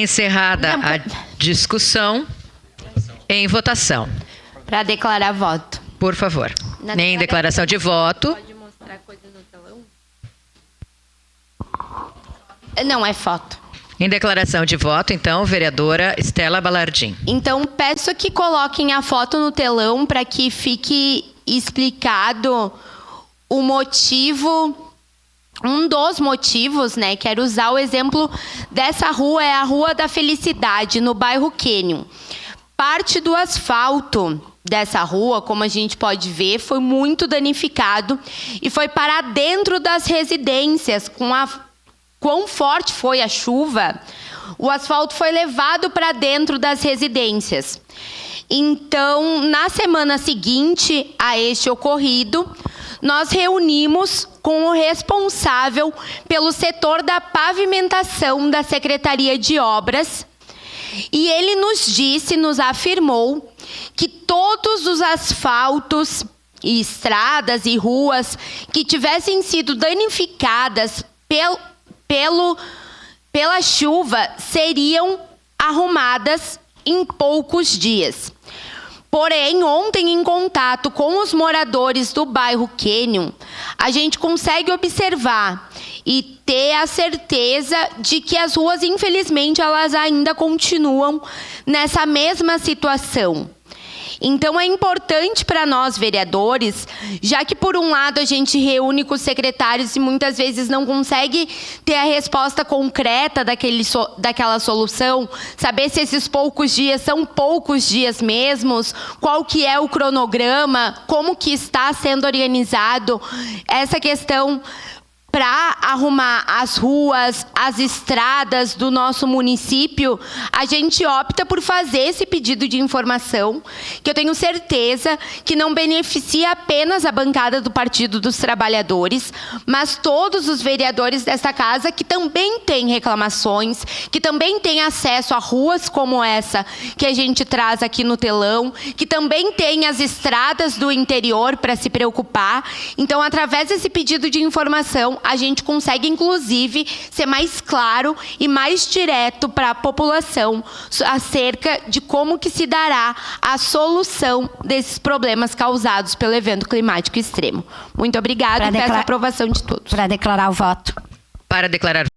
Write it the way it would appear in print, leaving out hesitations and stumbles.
Encerrada a discussão, em votação. Para declarar voto. Por favor. Em declaração de voto. Pode mostrar coisa no telão? Não, é foto. Em declaração de voto, então, vereadora Estela Balardim. Então, peço que coloquem a foto no telão para que fique explicado o motivo. Um dos motivos, né, quero usar o exemplo dessa rua, é a Rua da Felicidade, no bairro Canyon. Parte do asfalto dessa rua, como a gente pode ver, foi muito danificado e foi para dentro das residências. Quão forte foi a chuva, o asfalto foi levado para dentro das residências. Então, na semana seguinte a este ocorrido, nós reunimos com o responsável pelo setor da pavimentação da Secretaria de Obras e ele nos afirmou que todos os asfaltos, e estradas e ruas que tivessem sido danificadas pela chuva seriam arrumadas em poucos dias. Porém, ontem, em contato com os moradores do bairro Canyon, a gente consegue observar e ter a certeza de que as ruas, infelizmente, elas ainda continuam nessa mesma situação. Então, é importante para nós, vereadores, já que, por um lado, a gente reúne com os secretários e muitas vezes não consegue ter a resposta concreta daquela solução, saber se esses poucos dias são poucos dias mesmos, qual que é o cronograma, como que está sendo organizado essa questão para arrumar as ruas, as estradas do nosso município, a gente opta por fazer esse pedido de informação, que eu tenho certeza que não beneficia apenas a bancada do Partido dos Trabalhadores, mas todos os vereadores desta casa que também têm reclamações, que também têm acesso a ruas como essa que a gente traz aqui no telão, que também têm as estradas do interior para se preocupar. Então, através desse pedido de informação, a gente consegue, inclusive, ser mais claro e mais direto para a população acerca de como que se dará a solução desses problemas causados pelo evento climático extremo. Muito obrigada e peço a aprovação de todos. Para declarar o voto. Para declarar